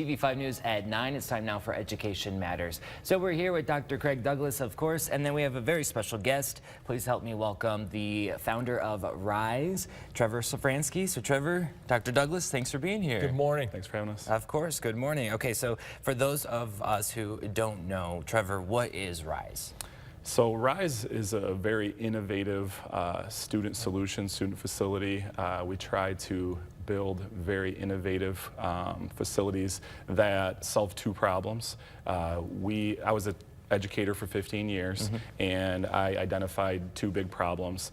TV5 News at 9. It's time now for Education Matters. So we're here with Dr. Craig Douglas, of course, and then we have a very special guest. Please help me welcome the founder of R1se, Trevor Safransky. So Trevor, Dr. Douglas, thanks for being here. Good morning. Thanks for having us. Of course. Good morning. Okay, so for those of us who don't know, Trevor, what is R1se? So R1se is a very innovative student solution, student facility. We try to build very innovative facilities that solve two problems. I was an educator for 15 years, and I identified two big problems.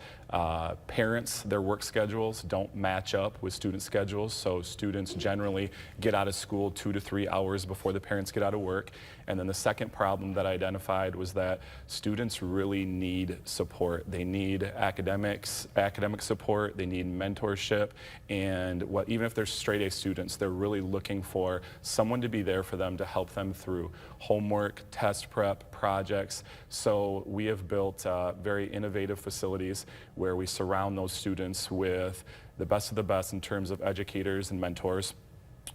Parents, their work schedules don't match up with student schedules, so students generally get out of school 2 to 3 hours before the parents get out of work. And then the second problem that I identified was that students really need support. They need academic support, they need mentorship, and even if they're straight A students, they're really looking for someone to be there for them to help them through homework, test prep, projects. So we have built very innovative facilities where we surround those students with the best of the best in terms of educators and mentors.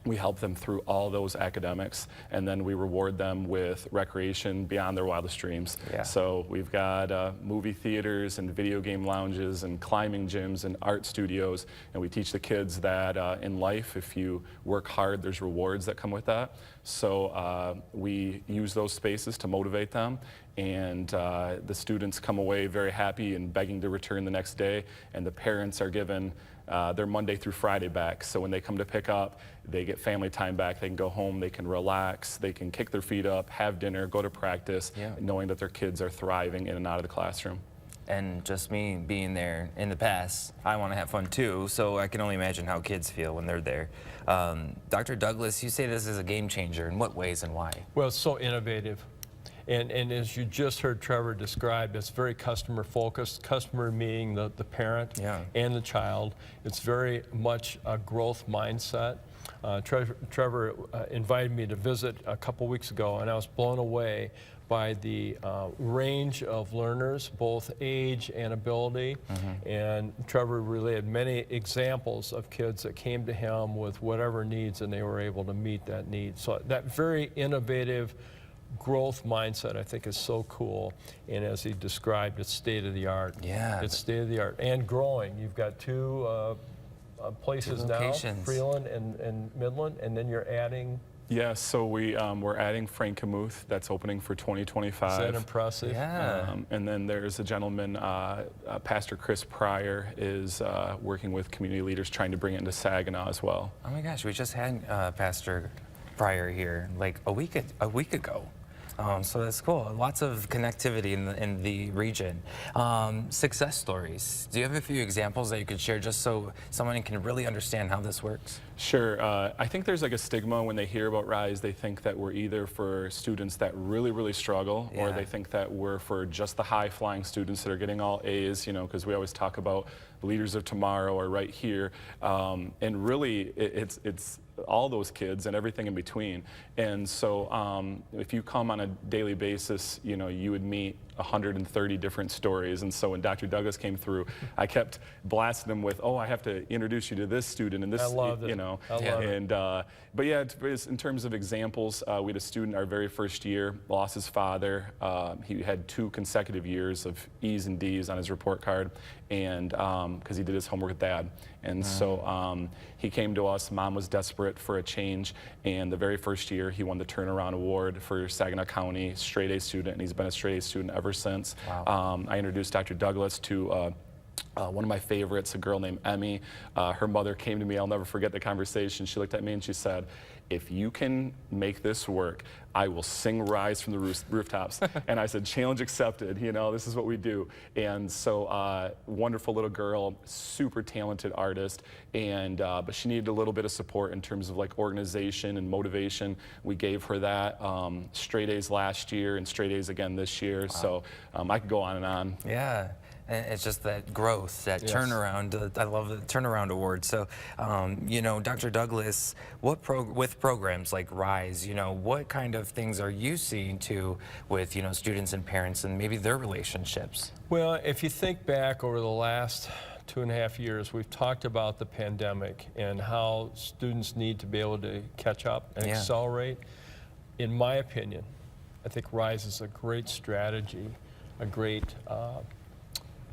We help them through all those academics, and then we reward them with recreation beyond their wildest dreams. Yeah. So we've got movie theaters and video game lounges and climbing gyms and art studios, and we teach the kids that in life, if you work hard, there's rewards that come with that. So we use those spaces to motivate them, and the students come away very happy and begging to return the next day, and the parents are given their Monday through Friday back. So when they come to pick up, they get family time back. They can go home, they can relax, they can kick their feet up, have dinner, go to practice, knowing that their kids are thriving in and out of the classroom. And just me being there in the past, I want to have fun too, so I can only imagine how kids feel when they're there. Dr. Douglas, you say this is a game changer. In what ways and why? Well, it's so innovative. And as you just heard Trevor describe, it's very customer focused, customer meaning the parent and the child. It's very much a growth mindset. Trevor invited me to visit a couple weeks ago, and I was blown away by the range of learners, both age and ability. And Trevor relayed many examples of kids that came to him with whatever needs, and they were able to meet that need. So that very innovative growth mindset, I think, is so cool. And as he described, it's state of the art. Yeah. It's state of the art and growing. You've got two places now, Freeland and Midland, and then you're adding. Yeah, so we're adding Frankenmuth, that's opening for 2025. Is that impressive? Yeah. And then there's a gentleman, Pastor Chris Pryor, is working with community leaders trying to bring it into Saginaw as well. Oh my gosh, we just had Pastor Pryor here like a week ago. So that's cool. Lots of connectivity in the region. Success stories. Do you have a few examples that you could share just so someone can really understand how this works? Sure. I think there's like a stigma when they hear about R1se. They think that we're either for students that really struggle, or they think that we're for just the high-flying students that are getting all A's, you know, because we always talk about the leaders of tomorrow are right here. And really, it's all those kids and everything in between. And so if you come on a daily basis, you know, you would meet 130 different stories. And so when Dr. Douglas came through, I kept blasting him with, oh, I have to introduce you to this student and this, you know. I love it. But yeah, in terms of examples, we had a student our very first year, lost his father. He had 2 consecutive years of E's and D's on his report card, and because he did his homework with Dad. And so he came to us. Mom was desperate for a change, and the very first year he won the Turnaround Award for Saginaw County, straight A student, and he's been a straight A student ever since. Wow. I introduced Dr. Douglas to one of my favorites, a girl named Emmy. Her mother came to me. I'll never forget the conversation. She looked at me and she said, if you can make this work, I will sing R1se from the rooftops. And I said, challenge accepted, you know, this is what we do. And so wonderful little girl, super talented artist, and but she needed a little bit of support in terms of like organization and motivation. We gave her that. Straight A's last year and straight A's again this year. Wow. So I could go on and on. Yeah. And it's just that growth, that turnaround. I love the turnaround award. So, you know, Dr. Douglas, with programs like R1se, you know, what kind of things are you seeing with, you know, students and parents and maybe their relationships? Well, if you think back over the last 2.5 years, we've talked about the pandemic and how students need to be able to catch up and accelerate. In my opinion, I think R1se is a great strategy, a great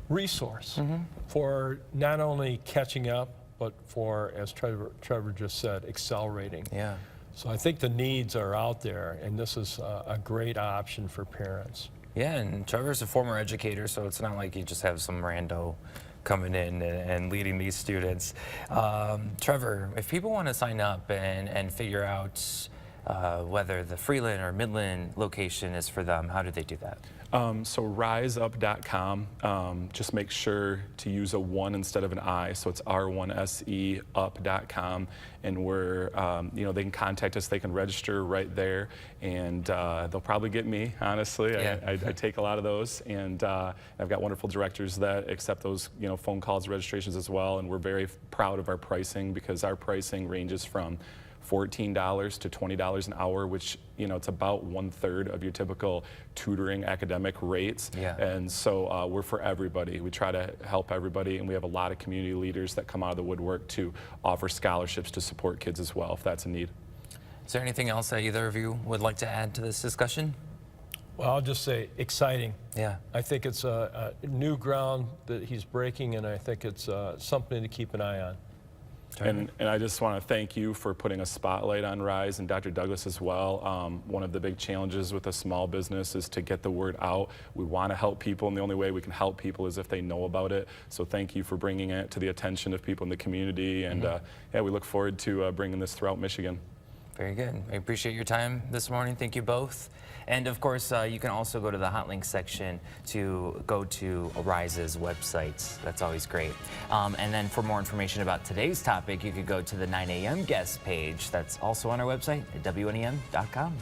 resource for not only catching up, but for, as Trevor just said, accelerating. Yeah. So I think the needs are out there, and this is a great option for parents. Yeah, and Trevor's a former educator, so it's not like you just have some rando coming in and leading these students. Trevor, if people want to sign up and figure out whether the Freeland or Midland location is for them, how do they do that? So riseup.com, just make sure to use a 1 instead of an I, so it's R1se up.com, and we're, they can contact us, they can register right there, and they'll probably get me, honestly. Yeah. I take a lot of those, and I've got wonderful directors that accept those, phone calls, registrations as well, and we're very proud of our pricing, because our pricing ranges from $14 to $20 an hour, which, it's about 1/3 of your typical tutoring academic rates. Yeah. And so we're for everybody. We try to help everybody, and we have a lot of community leaders that come out of the woodwork to offer scholarships to support kids as well, if that's a need. Is there anything else that either of you would like to add to this discussion? Well, I'll just say exciting. Yeah. I think it's a new ground that he's breaking, and I think it's something to keep an eye on. And I just want to thank you for putting a spotlight on R1se, and Dr. Douglas as well. One of the big challenges with a small business is to get the word out. We want to help people, and the only way we can help people is if they know about it. So thank you for bringing it to the attention of people in the community, and yeah, we look forward to bringing this throughout Michigan. Very good. I appreciate your time this morning. Thank you both. And of course, you can also go to the hot link section to go to R1se's website. That's always great. And then for more information about today's topic, you could go to the 9 a.m. guest page. That's also on our website at WNEM.com.